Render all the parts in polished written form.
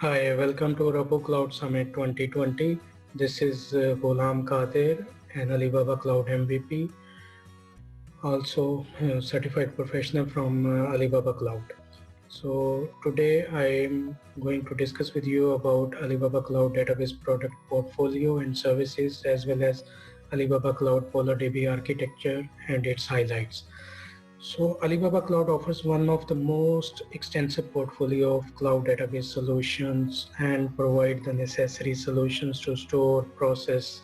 Hi, welcome to Rapo Cloud Summit 2020. This is Ghulam Qadir, an Alibaba Cloud MVP, also certified professional from Alibaba Cloud. So today I am going to discuss with you about Alibaba Cloud database product portfolio and services, as well as Alibaba Cloud PolarDB architecture and its highlights. So Alibaba Cloud offers one of the most extensive portfolio of cloud database solutions and provide the necessary solutions to store, process,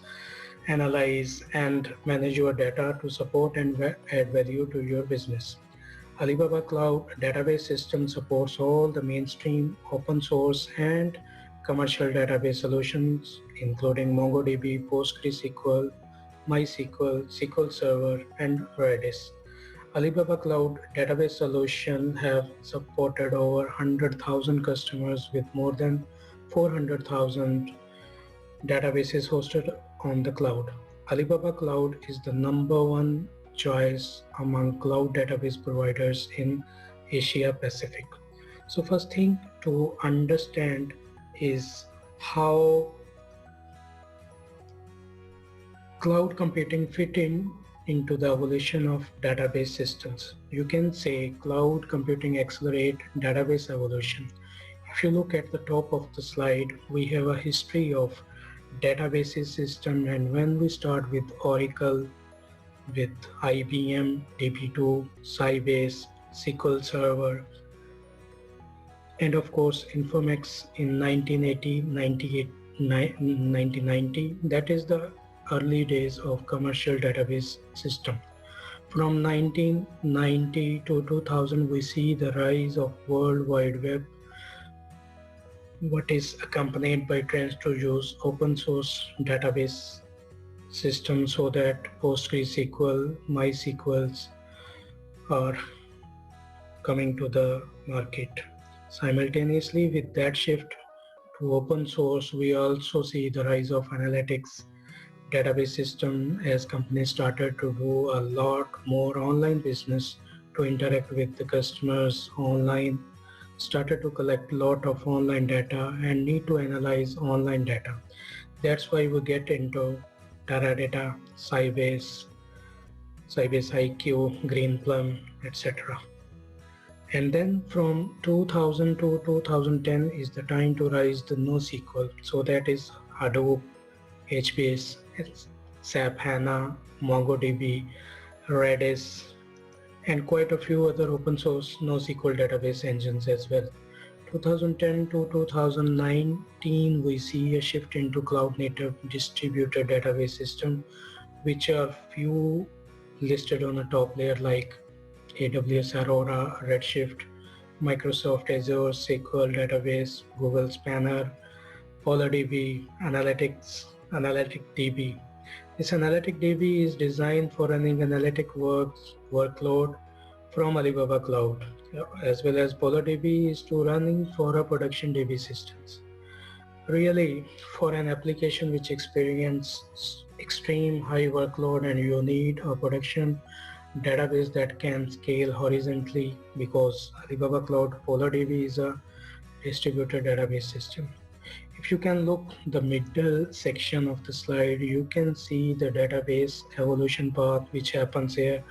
analyze, and manage your data to support and add value to your business. Alibaba Cloud database system supports all the mainstream open source and commercial database solutions, including MongoDB, PostgreSQL, MySQL, SQL Server, and Redis. Alibaba Cloud database solution have supported over 100,000 customers with more than 400,000 databases hosted on the cloud. Alibaba Cloud is the number one choice among cloud database providers in Asia Pacific. So first thing to understand is how cloud computing fit into the evolution of database systems. You can say cloud computing accelerate database evolution. If you look at the top of the slide, we have a history of databases system, and when we start with Oracle, with IBM, DB2, Sybase, SQL Server, and of course Informex in 1980, 98, 1990, that is the early days of commercial database system. From 1990 to 2000, we see the rise of World Wide Web, what is accompanied by trends to use open source database systems so that PostgreSQL, MySQLs are coming to the market. Simultaneously with that shift to open source, we also see the rise of analytics database system as companies started to do a lot more online business to interact with the customers online, started to collect a lot of online data and need to analyze online data. That's why we get into Teradata, Sybase, Sybase IQ, Greenplum, etc. And then from 2000 to 2010 is the time to rise the NoSQL. So that is Hadoop, HBase, SAP HANA, MongoDB, Redis, and quite a few other open source NoSQL database engines as well. 2010 to 2019, we see a shift into cloud native distributed database system, which are few listed on a top layer like AWS Aurora, Redshift, Microsoft Azure SQL Database, Google Spanner, PolarDB, AnalyticDB. This AnalyticDB is designed for running analytic workload from Alibaba Cloud, as well as PolarDB is to running for a production DB systems. Really, for an application which experiences extreme high workload and you need a production database that can scale horizontally, because Alibaba Cloud PolarDB is a distributed database system. If you can look the middle section of the slide, you can see the database evolution path which happens here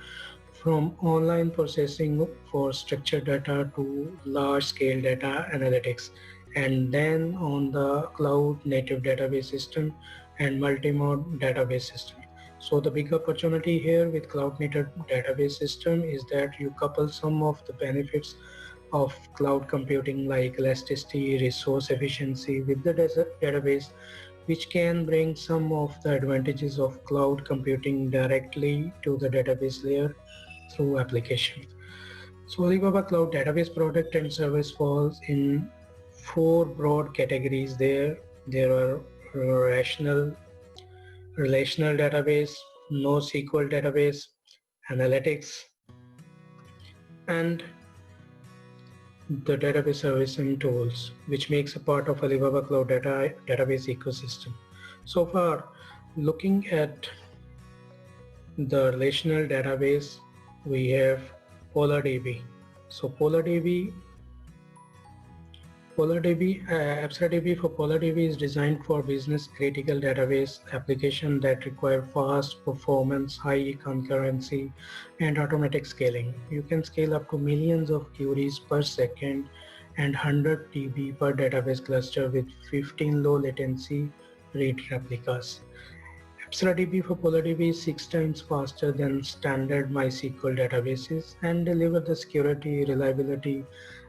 from online processing for structured data to large scale data analytics, and then on the cloud native database system and multi-mode database system. So the big opportunity here with cloud native database system is that you couple some of the benefits of cloud computing like elasticity, resource efficiency with the database, which can bring some of the advantages of cloud computing directly to the database layer through applications. So Alibaba Cloud database product and service falls in four broad categories. There are relational database, NoSQL database, analytics, and the database servicing tools, which makes a part of Alibaba Cloud database ecosystem. So far, looking at the relational database, we have PolarDB. So PolarDB PolarDB, AbstraDB for PolarDB is designed for business-critical database applications that require fast performance, high concurrency, and automatic scaling. You can scale up to millions of queries per second and 100 TB per database cluster with 15 low latency read replicas. AbstraDB for PolarDB is 6 times faster than standard MySQL databases and deliver the security, reliability,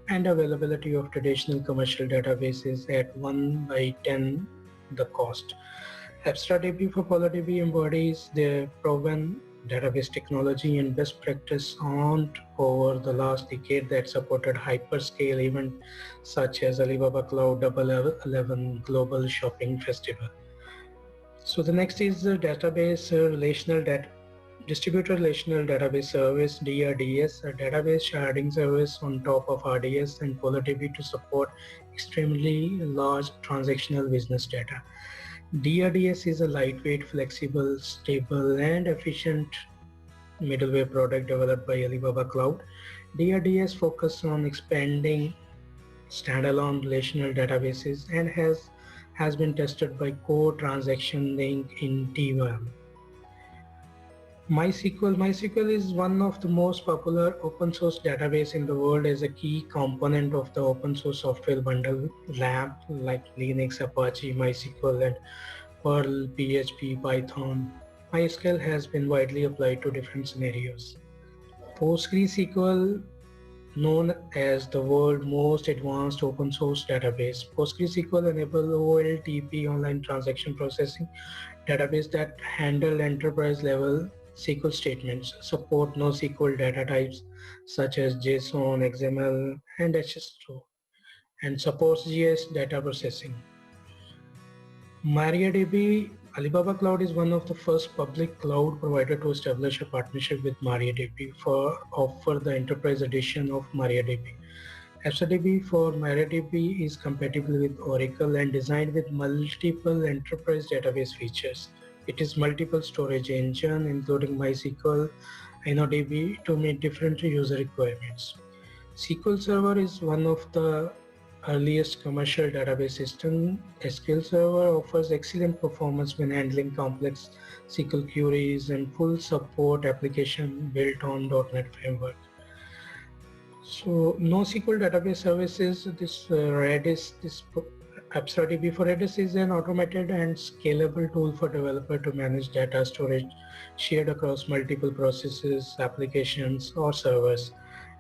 and availability of traditional commercial databases at 1 by 10 the cost. AbstraDB for PolarDB embodies the proven database technology and best practice honed over the last decade that supported hyperscale events such as Alibaba Cloud Double 11 Global Shopping Festival. So the next is the database distributed relational database service, DRDS, a database sharding service on top of RDS and PolarDB to support extremely large transactional business data. DRDS is a lightweight, flexible, stable, and efficient middleware product developed by Alibaba Cloud. DRDS focuses on expanding standalone relational databases and has been tested by Core Transaction Link in T1. MySQL is one of the most popular open source database in the world as a key component of the open source software bundle LAMP like Linux, Apache, MySQL, and Perl, PHP, Python. MySQL has been widely applied to different scenarios. PostgreSQL, known as the world's most advanced open source database. PostgreSQL enables OLTP online transaction processing database that handle enterprise level SQL statements, support NoSQL data types such as JSON, XML, and HSO, and supports GS data processing. MariaDB, Alibaba Cloud is one of the first public cloud provider to establish a partnership with MariaDB for offer the enterprise edition of MariaDB. AbstraDB for MariaDB is compatible with Oracle and designed with multiple enterprise database features. It is multiple storage engine, including MySQL, InnoDB, to meet different user requirements. SQL Server is one of the earliest commercial database system. SQL Server offers excellent performance when handling complex SQL queries and full support application built on .NET Framework. So NoSQL database services, AbstraDB for Redis is an automated and scalable tool for developer to manage data storage shared across multiple processes, applications, or servers.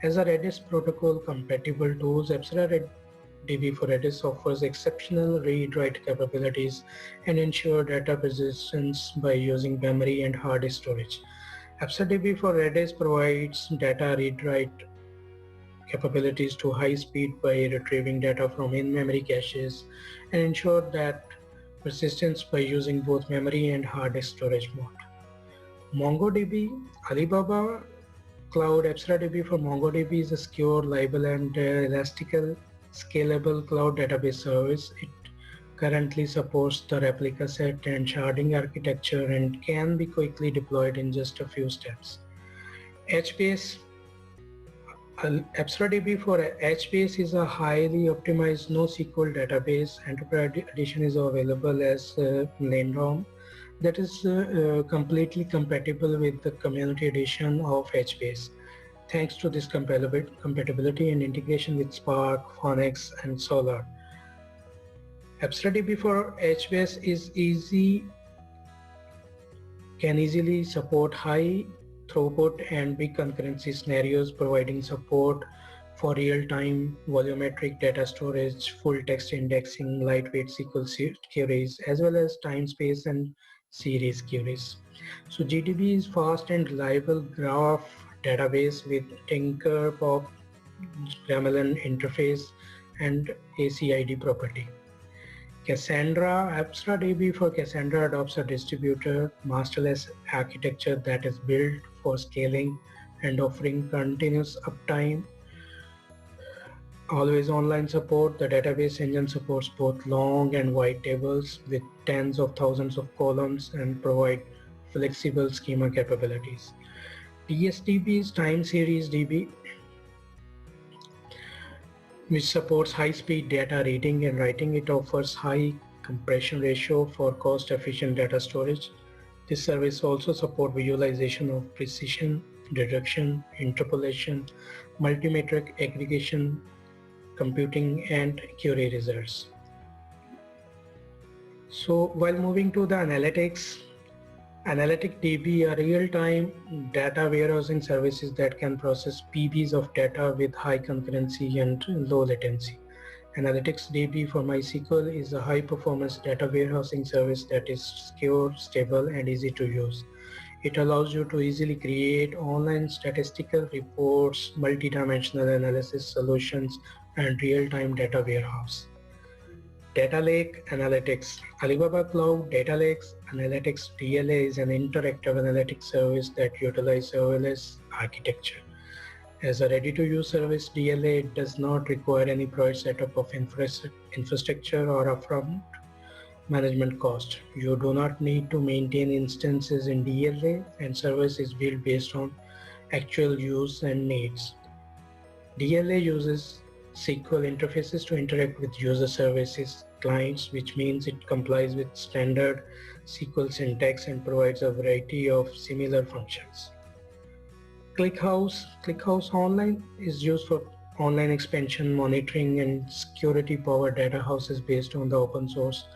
As a Redis protocol compatible tools, AbstraDB for Redis offers exceptional read-write capabilities and ensure data persistence by using memory and hard disk storage. AbstraDB for Redis provides data read-write capabilities to high speed by retrieving data from in-memory caches and ensure that persistence by using both memory and hard disk storage mode. MongoDB, Alibaba Cloud AbstraDB for MongoDB is a secure, reliable, and elastical, scalable cloud database service. It currently supports the replica set and sharding architecture and can be quickly deployed in just a few steps. HBase AbstraDB for HBase is a highly optimized NoSQL database. Enterprise Edition is available as named ROM that is completely compatible with the Community Edition of HBase. Thanks to this compatibility and integration with Spark, Phoenix, and Solr. AbstraDB for HBase can easily support high throughput and big concurrency scenarios, providing support for real-time volumetric data storage, full text indexing, lightweight SQL queries, as well as time, space, and series queries. So GDB is fast and reliable graph database with Tinker, POP, Gremlin interface, and ACID property. Cassandra, AbstraDB for Cassandra adopts a distributed masterless architecture that is built for scaling and offering continuous uptime, always online support. The database engine supports both long and wide tables with tens of thousands of columns and provide flexible schema capabilities. TSDB is time series DB. which supports high-speed data reading and writing. It offers high compression ratio for cost-efficient data storage. This service also supports visualization of precision, deduction, interpolation, multimetric aggregation, computing, and query results. So while moving to the analytics, AnalyticDB are real-time data warehousing services that can process PBs of data with high concurrency and low latency. AnalyticsDB for MySQL is a high-performance data warehousing service that is secure, stable, and easy to use. It allows you to easily create online statistical reports, multi-dimensional analysis solutions, and real-time data warehouse. Data Lake Analytics. Alibaba Cloud Data Lakes Analytics DLA is an interactive analytics service that utilizes serverless architecture. As a ready-to-use service, DLA does not require any prior setup of infrastructure or upfront management cost. You do not need to maintain instances in DLA, and service is built based on actual use and needs. DLA uses SQL interfaces to interact with user services clients, which means it complies with standard SQL syntax and provides a variety of similar functions. ClickHouse Online is used for online expansion monitoring and security powered data houses based on the open source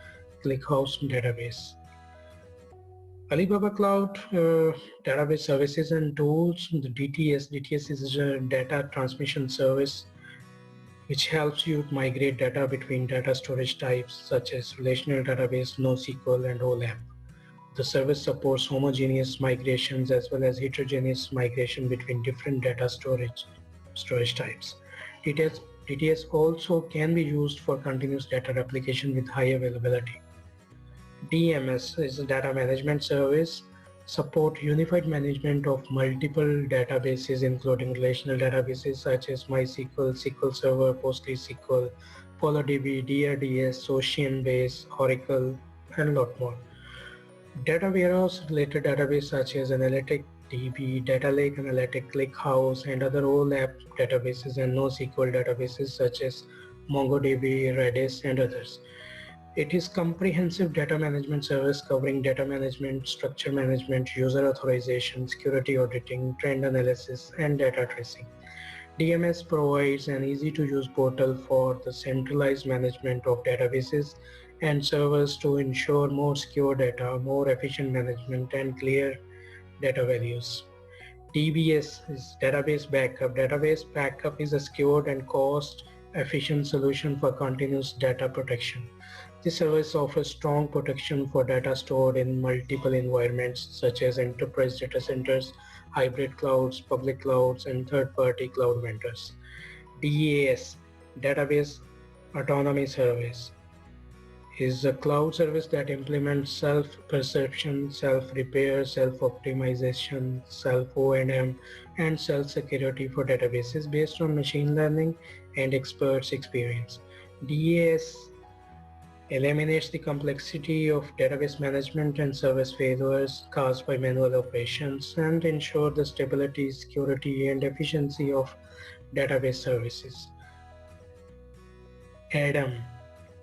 ClickHouse database. Alibaba Cloud Database Services and Tools, the DTS. DTS is a data transmission service which helps you migrate data between data storage types such as relational database, NoSQL, and OLAP. The service supports homogeneous migrations as well as heterogeneous migration between different data storage types. DTS also can be used for continuous data replication with high availability. DMS is a data management service, support unified management of multiple databases including relational databases such as MySQL, SQL Server, PostgreSQL, PolarDB, DRDS, OceanBase, Oracle, and a lot more. Data warehouse related databases such as AnalyticDB, Data Lake Analytic, ClickHouse, and other OLAP databases, and NoSQL databases such as MongoDB, Redis, and others. It is comprehensive data management service covering data management, structure management, user authorization, security auditing, trend analysis, and data tracing. DMS provides an easy-to-use portal for the centralized management of databases and servers to ensure more secure data, more efficient management, and clear data values. DBS is database backup. Database backup is a secured and cost-efficient solution for continuous data protection. This service offers strong protection for data stored in multiple environments such as enterprise data centers, hybrid clouds, public clouds, and third-party cloud vendors. DAS, Database Autonomy Service, is a cloud service that implements self-perception, self-repair, self-optimization, self-O&M, and self-security for databases based on machine learning and experts' experience. DAS eliminates the complexity of database management and service failures caused by manual operations and ensure the stability, security, and efficiency of database services. ADAM,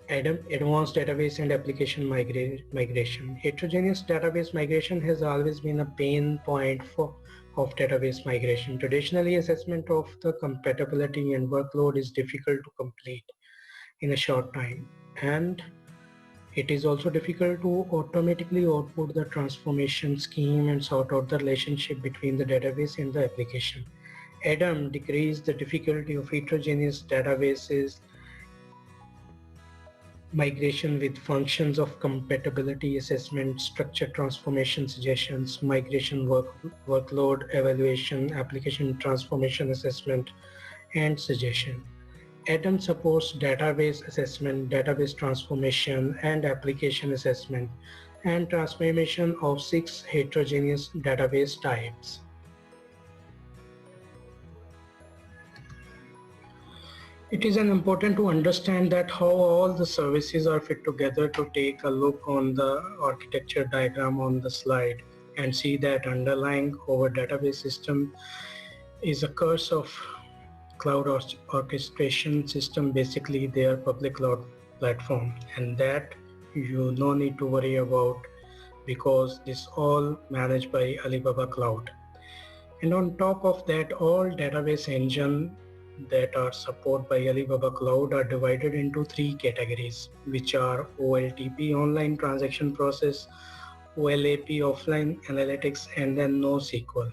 Advanced Database and Application Migration. Heterogeneous database migration has always been a pain point of database migration. Traditionally, assessment of the compatibility and workload is difficult to complete in a short time, and it is also difficult to automatically output the transformation scheme and sort out the relationship between the database and the application. ADAM decreases the difficulty of heterogeneous databases migration with functions of compatibility assessment, structure transformation suggestions, migration workload evaluation, application transformation assessment, and suggestion. ADAM supports database assessment, database transformation, and application assessment, and transformation of 6 heterogeneous database types. It is important to understand that how all the services are fit together. To take a look on the architecture diagram on the slide and see that underlying our database system is a curse of cloud orchestration system, basically their public cloud platform, and that you no need to worry about because this all managed by Alibaba Cloud. And on top of that, all database engine that are supported by Alibaba Cloud are divided into three categories, which are OLTP, online transaction process, OLAP, offline analytics, and then NoSQL,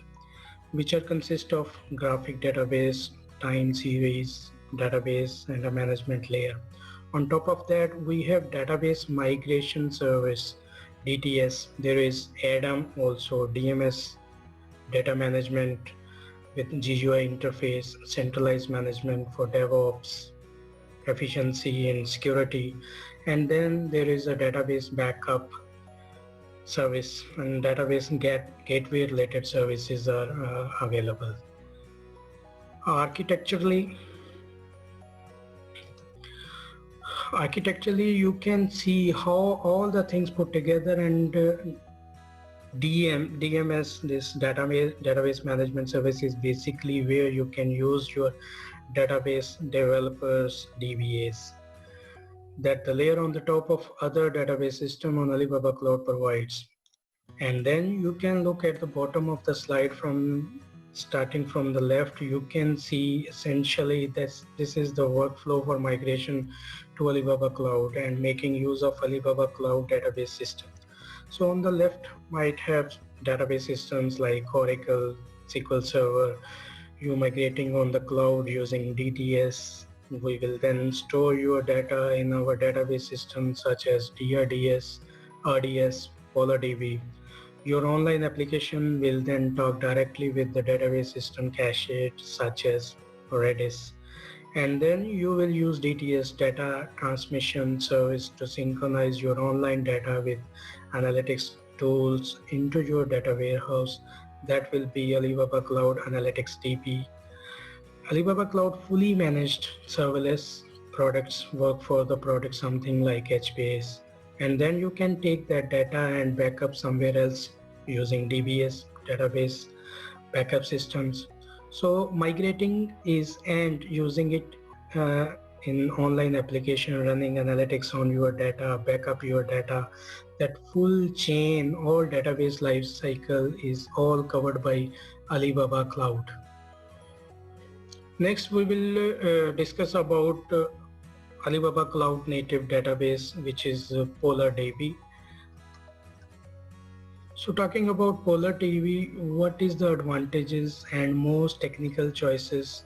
which are consist of graphic database, time series database, and a management layer. On top of that, we have database migration service, DTS. There is ADAM, also DMS, data management with GUI interface, centralized management for DevOps, efficiency and security. And then there is a database backup service, and database gateway related services are available. Architecturally, you can see how all the things put together, and DMS, this database management service, is basically where you can use your database developers, DBAs, that the layer on the top of other database system on Alibaba Cloud provides. And then you can look at the bottom of the slide from starting from the left. You can see essentially that this is the workflow for migration to Alibaba Cloud and making use of Alibaba Cloud database system. So on the left might have database systems like Oracle, SQL Server. You migrating on the cloud using DTS. We will then store your data in our database system such as DRDS, RDS, PolarDB. Your online application will then talk directly with the database system cache such as Redis. And then you will use DTS, data transmission service, to synchronize your online data with analytics tools into your data warehouse. That will be Alibaba Cloud Analytics DB. Alibaba Cloud fully managed serverless products work for the product, something like HBase. And then you can take that data and backup somewhere else using DBS, database backup systems. So migrating is and using it in online application, running analytics on your data, backup your data, that full chain, all database life cycle is all covered by Alibaba Cloud. Next, we will discuss about Alibaba Cloud native database, which is PolarDB. So talking about PolarDB, what is the advantages and most technical choices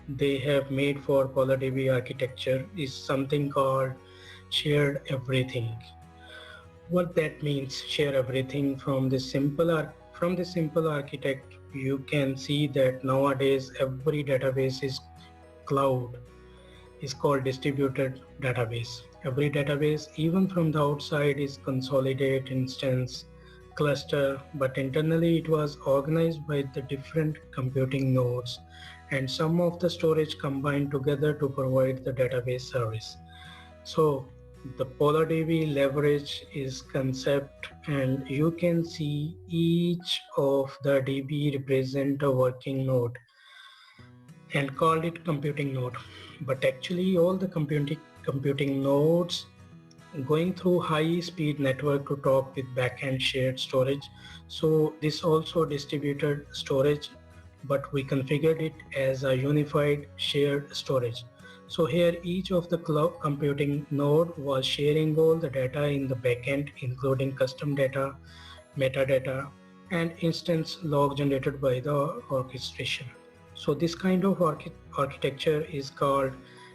they have made for PolarDB architecture is something called shared everything. What that means, share everything, from the simple architect, you can see that nowadays every database is cloud, is called distributed database. Every database, even from the outside, is consolidated instance cluster, but internally it was organized by the different computing nodes and some of the storage combined together to provide the database service. So the PolarDB leverage is concept, and you can see each of the DB represent a working node and called it computing node. But actually all the computing nodes going through high-speed network to talk with backend shared storage. So this also distributed storage, but we configured it as a unified shared storage. So here each of the cloud computing node was sharing all the data in the backend, including custom data, metadata, and instance log generated by the orchestration. So this kind of architecture is called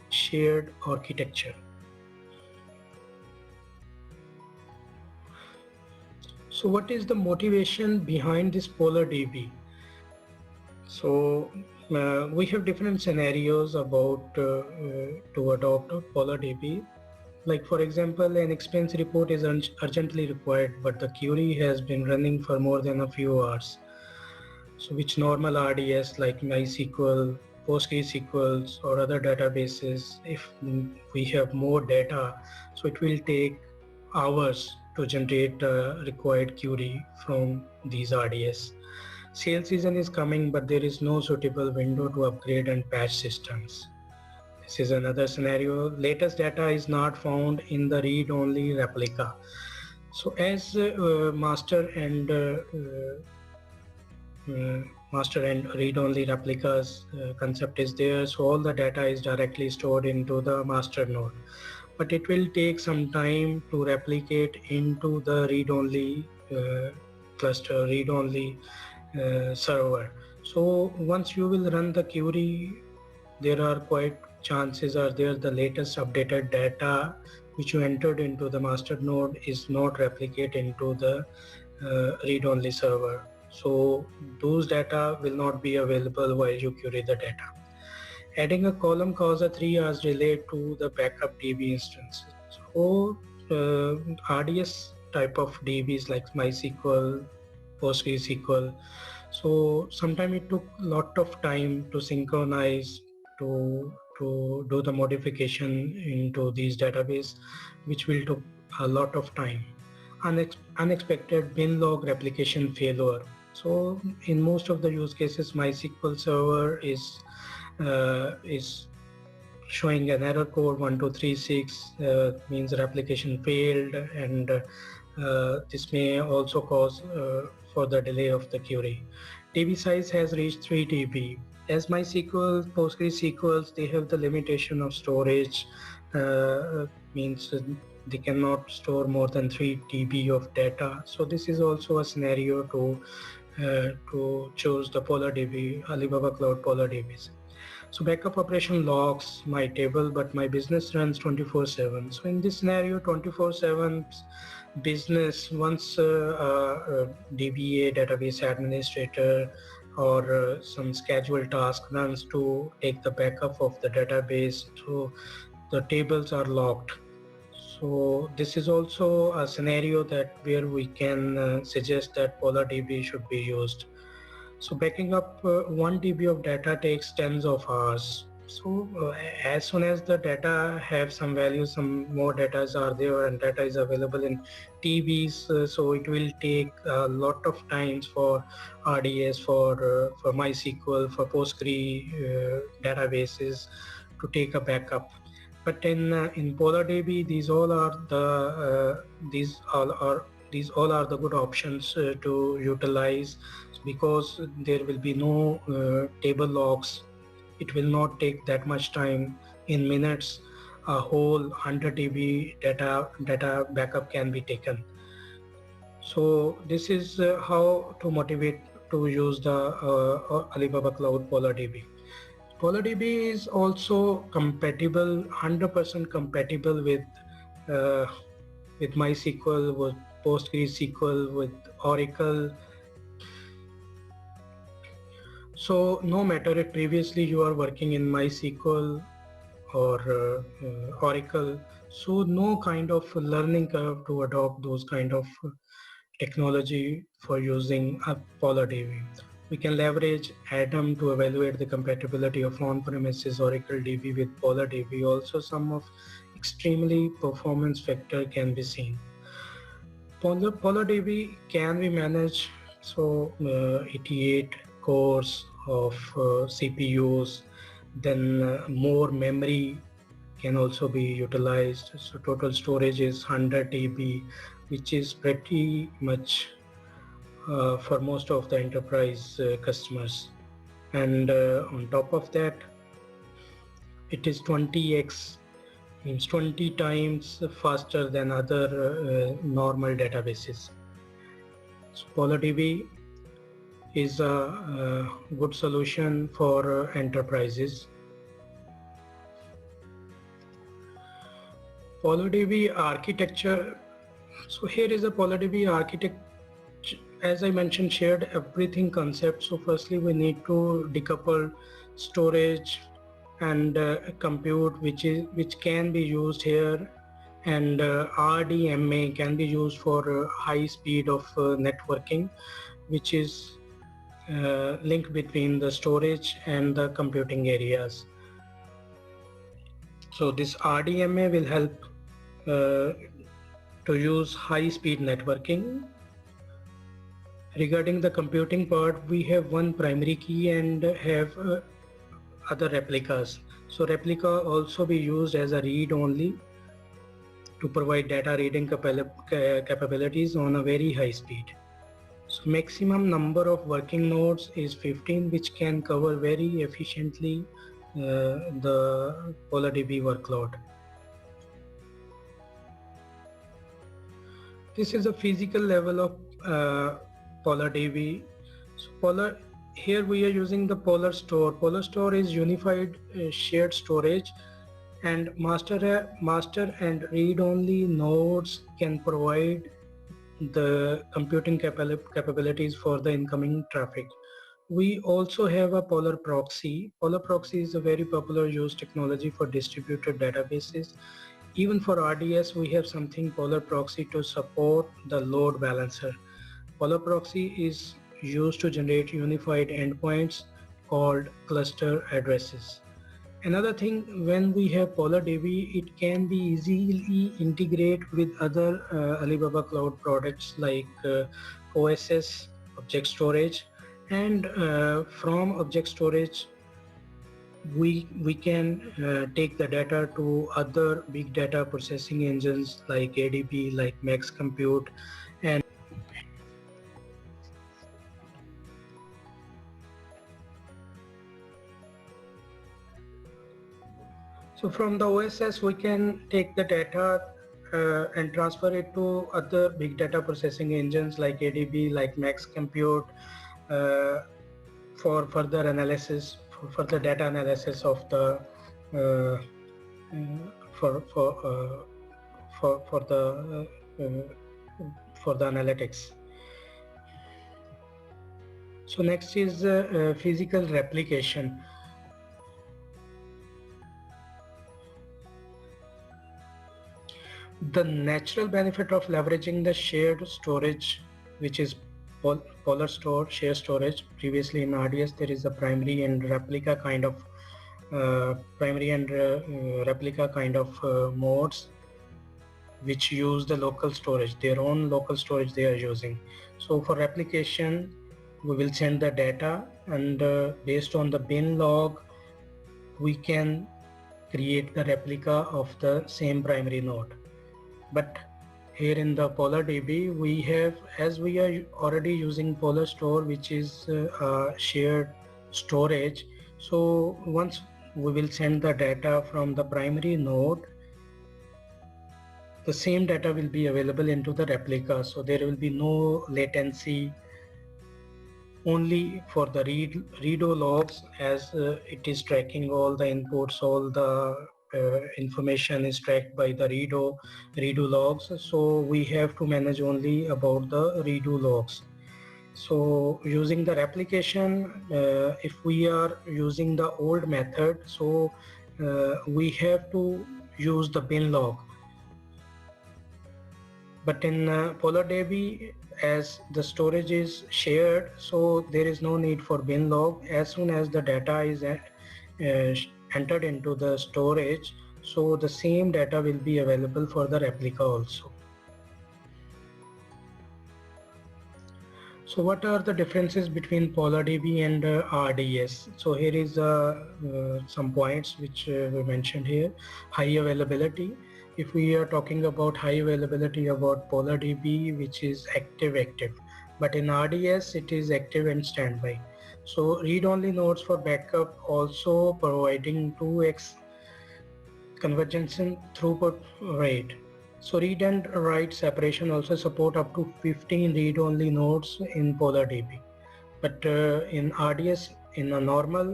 shared architecture. So what is the motivation behind this PolarDB? So we have different scenarios about to adopt PolarDB. Like for example, an expense report is urgently required, but the query has been running for more than a few hours. So which normal RDS like MySQL, PostgreSQL or other databases, if we have more data, so it will take hours to generate a required query from these RDS. Sale season is coming, but there is no suitable window to upgrade and patch systems. This is another scenario. Latest data is not found in the read-only replica. So as master and read-only replicas concept is there, so all the data is directly stored into the master node, but it will take some time to replicate into the read-only cluster, read-only server. So once you will run the query, there are quite chances are there the latest updated data which you entered into the master node is not replicate into the read-only server. So those data will not be available while you query the data. Adding a column causes a 3 hours delay to the backup DB instance. So RDS type of DBs like MySQL, PostgreSQL. So sometimes it took a lot of time to synchronize, to do the modification into these database, which will take a lot of time. Unexpected bin log replication failure. So in most of the use cases, MySQL server is showing an error code 1236 means replication failed, and this may also cause for the delay of the query. DB size has reached 3 TB. As MySQL, PostgreSQL, they have the limitation of storage, means they cannot store more than 3 TB of data. So this is also a scenario to choose the PolarDB, Alibaba Cloud PolarDBs. So backup operation logs my table, but my business runs 24/7. So in this scenario, 24/7 business, once DBA, database administrator, or some scheduled task runs to take the backup of the database, so the tables are locked. So this is also a scenario that where we can suggest that PolarDB should be used. So backing up 1 TB of data takes tens of hours. So as soon as the data have some value, some more data are there and data is available in TBs, so it will take a lot of times for RDS, for MySQL, for Postgre databases to take a backup. But in PolarDB, these all are the good options to utilize, because there will be no table logs. It will not take that much time. In minutes, a whole 100 TB data backup can be taken. So this is how to motivate to use the Alibaba Cloud PolarDB. PolarDB is also compatible, 100% compatible with MySQL, with PostgreSQL, with Oracle. So no matter if previously you are working in MySQL or Oracle, so no kind of learning curve to adopt those kind of technology for using a PolarDB. We can leverage Atom to evaluate the compatibility of on-premises Oracle DB with PolarDB. Also, some of extremely performance factor can be seen. PolarDB can be managed, so 88 cores of CPUs, then more memory can also be utilized. So total storage is 100 TB, which is pretty much for most of the enterprise customers. And on top of that, it is 20x, means 20 times faster than other normal databases. So PolarDB is a good solution for enterprises. PolarDB architecture. So here is a PolarDB architecture. As I mentioned, shared everything concept. So firstly, we need to decouple storage and compute, which can be used here, and RDMA can be used for high speed of networking, which is link between the storage and the computing areas. So this RDMA will help to use high speed networking, Regarding the computing part, we have one primary key and have other replicas. So replica also be used as a read only to provide data reading capabilities on a very high speed. So maximum number of working nodes is 15, which can cover very efficiently the PolarDB workload. This is a physical level of PolarDB. So here we are using the Polar Store. Polar Store is unified shared storage, and master and read-only nodes can provide the computing capabilities for the incoming traffic. We also have a Polar Proxy. Polar Proxy is a very popular used technology for distributed databases. Even for RDS, we have something Polar Proxy to support the load balancer. Polar Proxy is used to generate unified endpoints called cluster addresses. Another thing, when we have PolarDB, it can be easily integrate with other Alibaba Cloud products like OSS, Object Storage, and from Object Storage, we can take the data to other big data processing engines like ADP, like Max Compute, and so from the OSS we can take the data and transfer it to other big data processing engines like ADP, like Max Compute, for further analysis, for further data analysis of the for the analytics. So next is physical replication. The natural benefit of leveraging the shared storage, which is Polar Store shared storage. Previously in RDS there is a primary and replica kind of modes which use the local storage, their own local storage they are using. So for replication, we will send the data, and based on the bin log, we can create the replica of the same primary node. But here in the PolarDB, we have, as we are already using Polar Store, which is shared storage. So once we will send the data from the primary node, the same data will be available into the replica. So there will be no latency only for the redo logs, as it is tracking all the inputs, all the information is tracked by the redo logs. So we have to manage only about the redo logs. So using the replication, if we are using the old method, so we have to use the bin log. But in PolarDB, as the storage is shared, so there is no need for bin log. As soon as the data is entered into the storage, so the same data will be available for the replica also. So what are the differences between PolarDB and RDS? So here is some points which we mentioned here. High availability. If we are talking about high availability about PolarDB, which is active, but in RDS it is active and standby. So read-only nodes for backup, also providing 2x convergence throughput rate. So read and write separation also support up to 15 read-only nodes in PolarDB. But in RDS, in a normal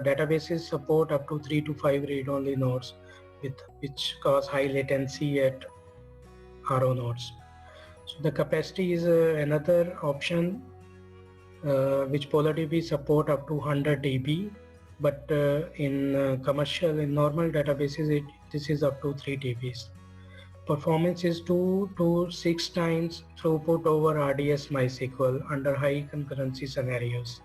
databases support up to 3 to 5 read-only nodes, which cause high latency at RO nodes. So the capacity is another option which PolarDB support up to 100 dB, but in commercial, in normal databases, this is up to 3 dBs. Performance is 2 to 6 times throughput over RDS MySQL under high concurrency scenarios.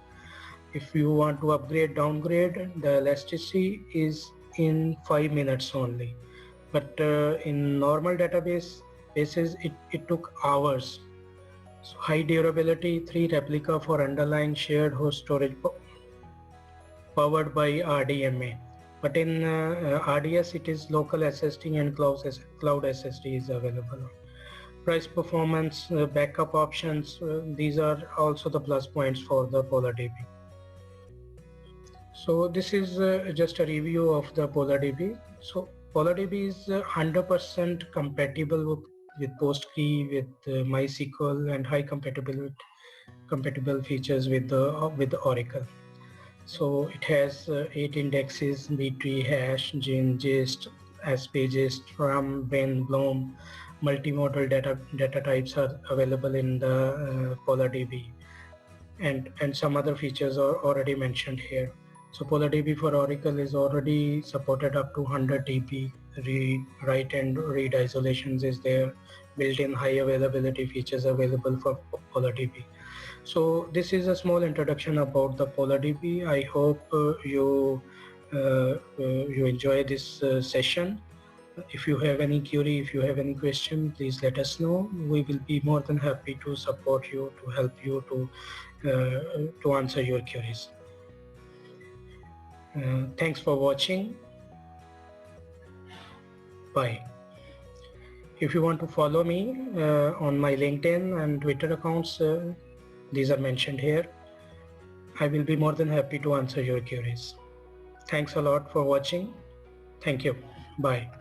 If you want to upgrade, downgrade, the elasticity is in 5 minutes only. But in normal databases, it took hours So high durability, 3 replica for underlying shared host storage powered by RDMA. But in RDS, it is local SSD and cloud SSD is available. Price, performance, backup options, these are also the plus points for the PolarDB. So this is just a review of the PolarDB. So PolarDB is 100% compatible with PostgreSQL, with MySQL, and high compatible features with the Oracle. So it has 8 indexes: B-tree, hash, GIN, GIST, SPGIST, RAM, WIN, Bloom. Multimodal data types are available in the PolarDB, and some other features are already mentioned here. So PolarDB for Oracle is already supported up to 100 TB. Write and read isolations is there. Built-in high availability features available for PolarDB. So this is a small introduction about the PolarDB. I hope you enjoy this session. If you have any query, if you have any question, please let us know. We will be more than happy to support you, to help you to answer your queries. Thanks for watching. Bye. If you want to follow me on my LinkedIn and Twitter accounts, these are mentioned here. I will be more than happy to answer your queries. Thanks a lot for watching. Thank you. Bye.